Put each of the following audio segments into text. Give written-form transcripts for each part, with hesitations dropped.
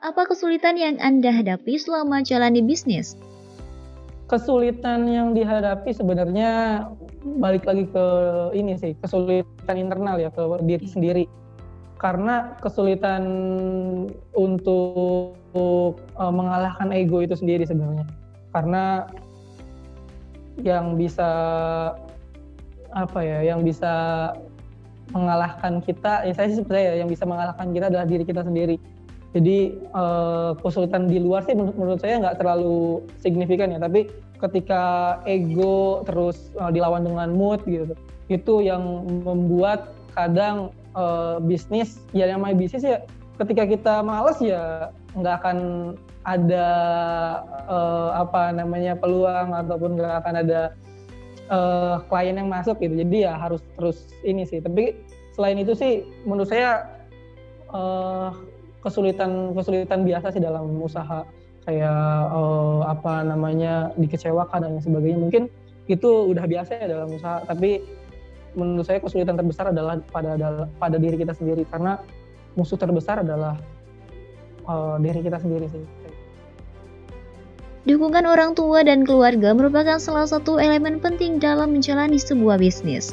Apa kesulitan yang Anda hadapi selama jalani bisnis? Kesulitan yang dihadapi sebenarnya balik lagi ke ini sih, kesulitan internal ya, ke diri sendiri. Karena kesulitan untuk mengalahkan ego itu sendiri sebenarnya. Karena yang bisa mengalahkan kita, ya saya sih percaya yang bisa mengalahkan kita adalah diri kita sendiri. Jadi kesulitan di luar sih menurut saya nggak terlalu signifikan ya, tapi ketika ego terus dilawan dengan mood gitu, itu yang membuat kadang bisnis, ya namanya bisnis ya, ketika kita malas ya nggak akan ada peluang ataupun nggak akan ada klien yang masuk gitu. Jadi ya harus terus ini sih. Tapi selain itu sih menurut saya kesulitan biasa sih dalam usaha, kayak dikecewakan dan sebagainya. Mungkin itu udah biasa ya dalam usaha, tapi menurut saya kesulitan terbesar adalah pada diri kita sendiri, karena musuh terbesar adalah diri kita sendiri sih. Dukungan orang tua dan keluarga merupakan salah satu elemen penting dalam menjalani sebuah bisnis.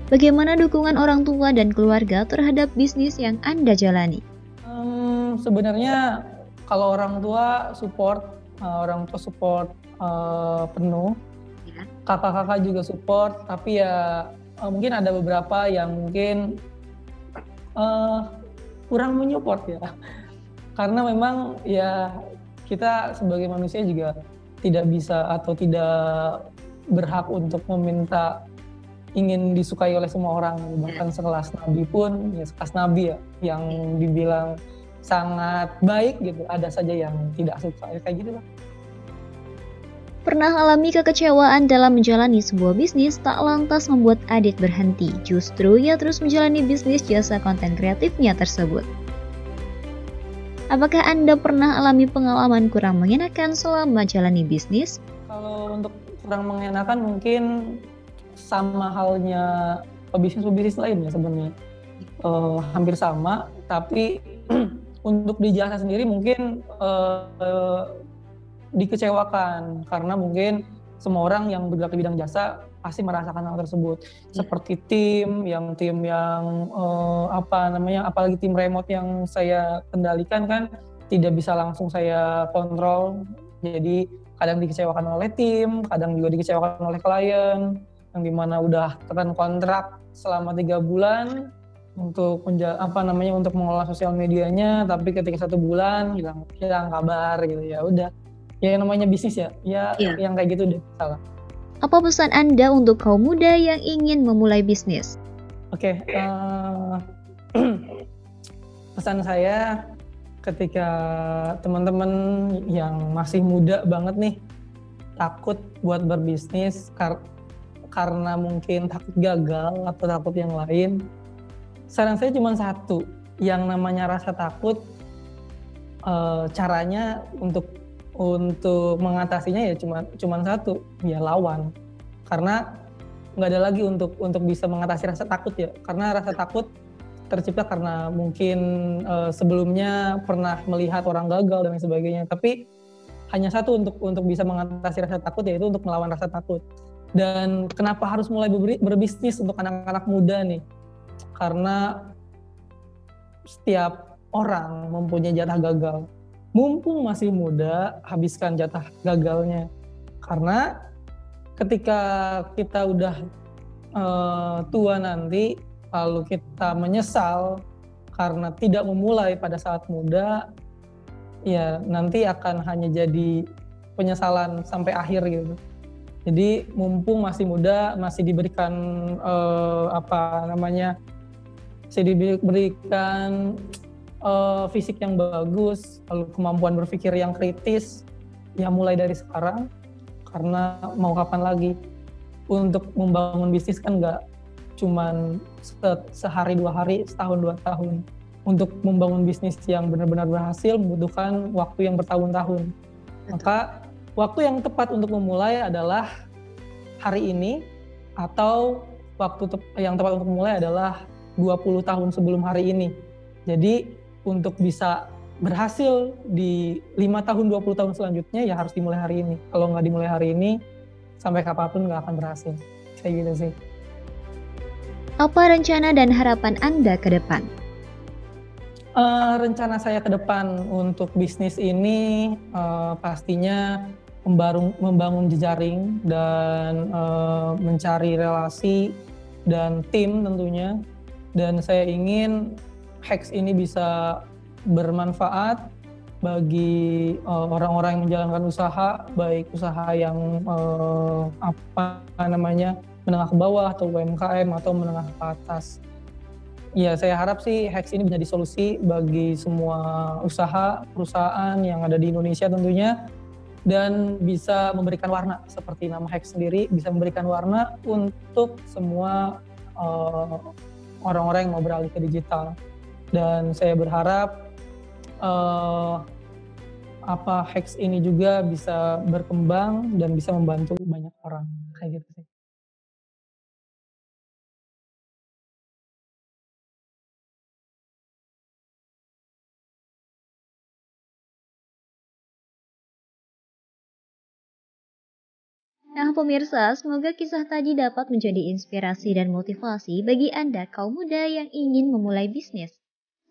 Bagaimana dukungan orang tua dan keluarga terhadap bisnis yang Anda jalani? Sebenarnya kalau orang tua support penuh, kakak-kakak juga support, tapi ya mungkin ada beberapa yang mungkin kurang menyupport ya, karena memang ya kita sebagai manusia juga tidak bisa atau tidak berhak untuk meminta ingin disukai oleh semua orang. Bahkan sekelas Nabi pun, ya sekelas Nabi ya, yang dibilang sangat baik gitu, ada saja yang tidak suka, ya kayak gitu lah. Pernah alami kekecewaan dalam menjalani sebuah bisnis tak lantas membuat Adit berhenti, justru ia terus menjalani bisnis jasa konten kreatifnya tersebut. Apakah Anda pernah alami pengalaman kurang mengenakan selama jalani bisnis? Kalau untuk kurang mengenakan mungkin sama halnya pebisnis lainnya sebenarnya, hampir sama, tapi untuk di jasa sendiri mungkin dikecewakan, karena mungkin semua orang yang bergerak di bidang jasa pasti merasakan hal tersebut. Seperti tim yang apalagi tim remote yang saya kendalikan kan tidak bisa langsung saya kontrol, jadi kadang dikecewakan oleh tim, kadang juga dikecewakan oleh klien, yang dimana udah tekan kontrak selama 3 bulan untuk untuk mengelola sosial medianya, tapi ketika 1 bulan hilang kabar gitu. Ya udah, ya namanya bisnis ya yang kayak gitu deh, salah. Apa pesan Anda untuk kaum muda yang ingin memulai bisnis? Oke, pesan saya ketika teman-teman yang masih muda banget nih takut buat berbisnis karena mungkin takut gagal atau takut yang lain, saran saya cuma satu, yang namanya rasa takut, caranya untuk mengatasinya ya cuma satu, ya lawan. Karena nggak ada lagi untuk bisa mengatasi rasa takut ya, karena rasa takut tercipta karena mungkin sebelumnya pernah melihat orang gagal dan sebagainya. Tapi hanya satu untuk bisa mengatasi rasa takut, yaitu untuk melawan rasa takut. Dan kenapa harus mulai berbisnis untuk anak-anak muda nih? Karena setiap orang mempunyai jatah gagal. Mumpung masih muda, habiskan jatah gagalnya. Karena ketika kita udah tua nanti, lalu kita menyesal karena tidak memulai pada saat muda, ya nanti akan hanya jadi penyesalan sampai akhir gitu. Jadi mumpung masih muda, masih diberikan fisik yang bagus, lalu kemampuan berpikir yang kritis, ya mulai dari sekarang, karena mau kapan lagi. Untuk membangun bisnis kan nggak cuman sehari 2 hari, setahun 2 tahun. Untuk membangun bisnis yang benar-benar berhasil membutuhkan waktu yang bertahun-tahun. Maka waktu yang tepat untuk memulai adalah hari ini, atau waktu yang tepat untuk memulai adalah 20 tahun sebelum hari ini. Jadi untuk bisa berhasil di 5 tahun 20 tahun selanjutnya ya harus dimulai hari ini. Kalau nggak dimulai hari ini sampai kapanpun nggak akan berhasil. Kayak gitu sih. Apa rencana dan harapan Anda ke depan? Rencana saya ke depan untuk bisnis ini pastinya membangun jejaring dan mencari relasi dan tim tentunya. Dan saya ingin Hex ini bisa bermanfaat bagi orang-orang yang menjalankan usaha, baik usaha yang menengah ke bawah atau UMKM atau menengah ke atas. Ya, saya harap sih Hex ini menjadi solusi bagi semua usaha, perusahaan yang ada di Indonesia tentunya, dan bisa memberikan warna seperti nama Hex sendiri, bisa memberikan warna untuk semua orang-orang yang mau beralih ke digital. Dan saya berharap Hex ini juga bisa berkembang dan bisa membantu banyak orang, kayak gitu sih. Nah, pemirsa, semoga kisah tadi dapat menjadi inspirasi dan motivasi bagi Anda kaum muda yang ingin memulai bisnis.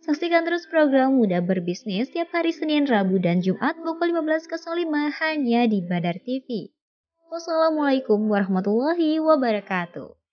Saksikan terus program Muda Berbisnis tiap hari Senin, Rabu, dan Jumat pukul 15.05 hanya di Badar TV. Wassalamualaikum warahmatullahi wabarakatuh.